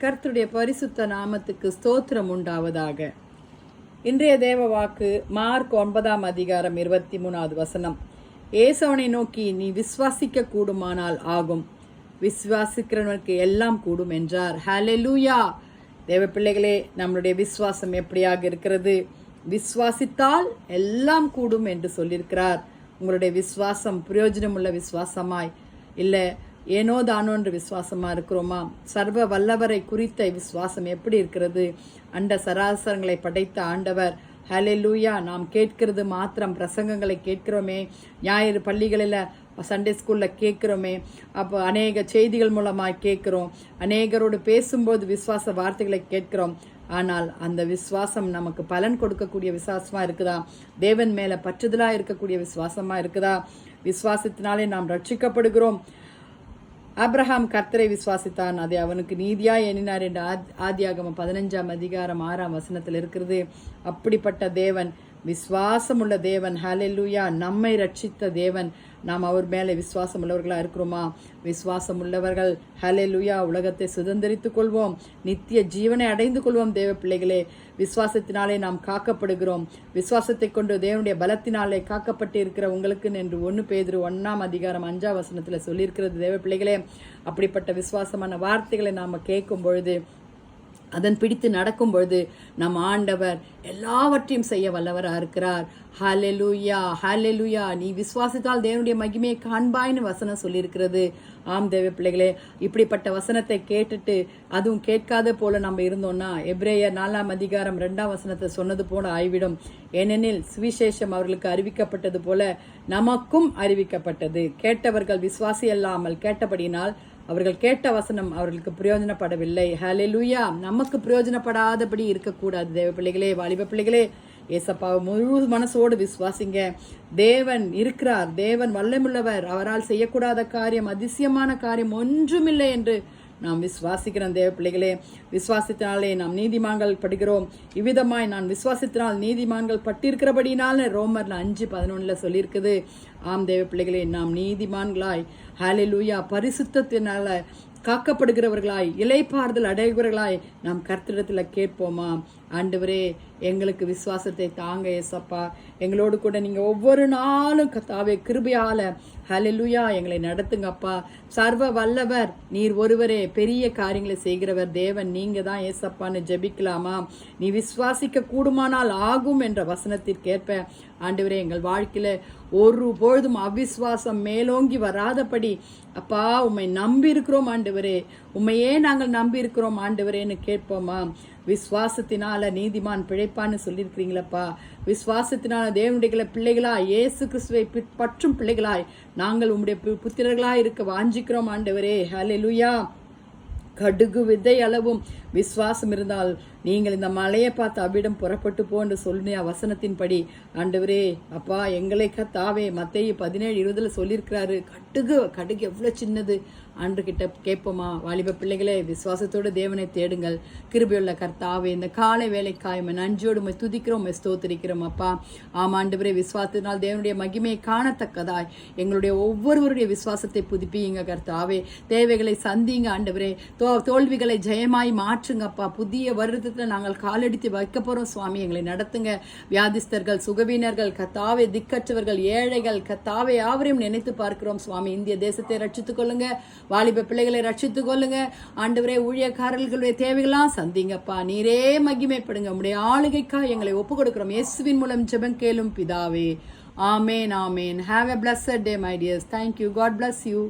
கர்த்தருடைய பரிசுத்த நாமத்துக்கு ஸ்தோத்திரம் உண்டாவதாக. இன்றைய தேவ வாக்கு மார்க் 9:23 ஏசவனை நோக்கி, நீ விசுவாசிக்க கூடுமானால் ஆகும், விசுவாசிக்கிறவனுக்கு எல்லாம் கூடும் என்றார். ஹல்லேலூயா. தேவ பிள்ளைகளே, நம்மளுடைய விசுவாசம் எப்படியாக இருக்கிறது? விசுவாசித்தால் எல்லாம் கூடும் என்று சொல்லியிருக்கிறார். உங்களுடைய விசுவாசம் பிரயோஜனமுள்ள விசுவாசமாய் இல்லை ஏனோ தானோ என்று விசுவாசமா இருக்கிறோமா? சர்வ வல்லவரை குறித்த விசுவாசம் எப்படி இருக்கிறது? அண்ட சராசரங்களை படைத்த ஆண்டவர். ஹல்லேலூயா. நாம் கேட்கிறது மாத்திரம் பிரசங்கங்களை கேட்கிறோமே, ஞாயிறு பள்ளிகளில் சண்டே ஸ்கூலில் கேட்குறோமே, அப்போ அநேக செய்திகள் மூலமாக கேட்குறோம், அநேகரோடு பேசும்போது விசுவாச வார்த்தைகளை கேட்கிறோம். ஆனால் அந்த விசுவாசம் நமக்கு பலன் கொடுக்கக்கூடிய விசுவாசமாக இருக்குதா? தேவன் மேலே பற்றுதலாக இருக்கக்கூடிய விசுவாசமாக இருக்குதா? விசுவாசத்தினாலே நாம் ரட்சிக்கப்படுகிறோம். ஆபிரகாம் கர்த்தரை விசுவாசித்தான், அதை அவனுக்கு நீதியாய் எண்ணினார் என்று ஆதியாகமம் 15:6 இருக்கிறது. அப்படிப்பட்ட தேவன் விசுவாசமுள்ள தேவன். ஹல்லேலூயா. நம்மை ரட்சித்த தேவன். நாம் அவர் மேலே விசுவாசம் உள்ளவர்களாக இருக்கிறோமா? விசுவாசம் உள்ளவர்கள் ஹல்லேலூயா உலகத்தை சுதந்திரித்துக் கொள்வோம், நித்திய ஜீவனை அடைந்து கொள்வோம். தேவ பிள்ளைகளே, விசுவாசத்தினாலே நாம் காக்கப்படுகிறோம். விசுவாசத்தை கொண்டு தேவனுடைய பலத்தினாலே காக்கப்பட்டு இருக்கிற உங்களுக்கு என்று 1 பேதுரு 1:5 சொல்லியிருக்கிறது. தேவ பிள்ளைகளே, அப்படிப்பட்ட விசுவாசமான வார்த்தைகளை நாம் கேட்கும் பொழுது, அதன் பிடித்து நடக்கும் பொழுது, நம் ஆண்டவர் எல்லாவற்றையும் செய்ய வல்லவராக இருக்கிறார். ஹல்லேலூயா, ஹல்லேலூயா. நீ விசுவாசித்தால் தேவனுடைய மகிமையை காண்பாய்னு வசனம் சொல்லியிருக்கிறது. ஆம் தேவ பிள்ளைகளே, இப்படிப்பட்ட வசனத்தை கேட்டுட்டு அதுவும் கேட்காத போல நம்ம இருந்தோம்னா, எபிரேயர் 4:2 சொன்னது போல ஆய்விடும். ஏனெனில் சுவிசேஷம் அவர்களுக்கு அறிவிக்கப்பட்டது போல நமக்கும் அறிவிக்கப்பட்டது. கேட்டவர்கள் விசுவாசி அல்லாமல் கேட்டபடியினால் அவர்கள் கேட்ட வசனம் அவர்களுக்கு பிரயோஜனப்படவில்லை. ஹல்லேலூயா. நமக்கு பிரயோஜனப்படாதபடி இருக்கக்கூடாது. தேவ பிள்ளைகளே, வாலிப பிள்ளைகளே, ஏசப்பாவை முழு மனசோடு விசுவாசிங்க. தேவன் இருக்கிறார், தேவன் வல்லமுள்ளவர், அவரால் செய்யக்கூடாத காரியம், அதிசயமான காரியம் ஒன்றுமில்லை என்று நாம் விசுவாசிக்கிறோம். தேவ பிள்ளைகளே, விசுவாசத்தினாலே நாம் நீதிமான்கள் படுகிறோம். இவ்விதமாய் நான் விசுவாசத்தினால் நீதிமான்கள் பட்டிருக்கிறபடினால ரோமர்ல 5:11 சொல்லியிருக்குது. ஆம் தேவ பிள்ளைகளே, நாம் நீதிமான்களாய் ஹல்லேலூயா பரிசுத்தத்தினால காக்கப்படுகிறவர்களாய் இளைப்பாறுதல் அடைகிறவர்களாய் நாம் கர்த்தரிடத்தில் கேட்போமா? ஆண்டவரே, எங்களுக்கு விசுவாசத்தை தாங்க ஏசப்பா. எங்களோடு கூட நீங்க ஒவ்வொரு நாளும் கர்த்தாவே கிருபையால ஹல்லேலூயா எங்களை நடத்துங்கப்பா. சர்வ வல்லவர் நீர் ஒருவரே, பெரிய காரியங்களை செய்கிறவர் தேவன் நீங்க தான் ஏசப்பான்னு ஜெபிக்கலாமா? நீ விசுவாசிக்க கூடுமானால் ஆகும் என்ற வசனத்திற்கேற்ப ஆண்டவரே, எங்கள் வாழ்க்கையில ஒரு பொழுதும் அவிசுவாசம் மேலோங்கி வராதபடி அப்பா உம்மை நம்பி இருக்கிறோம் ஆண்டவரே, உம்மையே நாங்கள் நம்பி இருக்கிறோம் ஆண்டவரேன்னு கேட்போமா? விசுவாசத்தினால நீதிமான் பிழைப்பான்னு சொல்லியிருக்கிறீங்களப்பா. விசுவாசத்தினால தேவனுடைய பிள்ளைகளாய், இயேசு கிறிஸ்துவை பற்றும் பிள்ளைகளாய் நாங்கள் உம்முடைய புத்திரர்களாய் இருக்க வாஞ்சிக்கிறோம் ஆண்டவரே. ஹல்லேலூயா. கடுகு விதை அளவும் விசுவாசம் இருந்தால் நீங்கள் இந்த மலையை பார்த்து அவ்விடம் புறப்பட்டு போன்று சொன்ன வசனத்தின்படி ஆண்டவரே அப்பா எங்களை கத்தாவே மத்தேயு 17:20 சொல்லியிருக்கிறாரு. கடுகு எவ்வளவு சின்னது ஆண்டு கிட்ட கேட்போமா? வாலிப பிள்ளைகளே, விசுவாசத்தோடு தேவனை தேடுங்கள். கிருபையுள்ள கர்த்தாவே, இந்த காலை வேலைக்காய் நன்றியோடு துதிக்கிறோம், ஸ்தோத்திரிக்கிறோம் அப்பா. ஆமாண்டவரே, விசுவாசத்தினால் தேவனுடைய மகிமையை காணத்தக்கதாய் எங்களுடைய ஒவ்வொருவருடைய விசுவாசத்தை புதுப்பியுங்க கர்த்தாவே. தேவைகளை சந்திங்க ஆண்டவரே, தோல்விகளை ஜெயமாய் மாற்றுங்கப்பா. புதிய வருடத்தில் நாங்கள் காலடித்து வைக்க போறோம் சுவாமி. எங்களை நடத்துங்க. வியாதிஸ்தர்கள், சுகவீனர்கள், கர்த்தாவே திக்கற்றவர்கள், ஏழைகள், கர்த்தாவே யாவரையும் நினைத்து பார்க்கிறோம் சுவாமி. இந்திய தேசத்தை ரட்சித்துக் கொள்ளுங்க. வாலிப பிள்ளைகளை ரட்சித்துக் கொள்ளுங்க ஆண்டவரே. ஊழியக்காரர்களுடைய தேவைகளாம் சந்திங்கப்பா. நீரே மகிமைப்படுங்க. உடைய ஆளுகைக்கா எங்களை ஒப்பு கொடுக்கிறோம். இயேசுவின் மூலம் ஜெபம் கேளும் பிதாவே. ஆமேன், ஆமேன். Have a blessed day, my dears. Thank you. God bless you.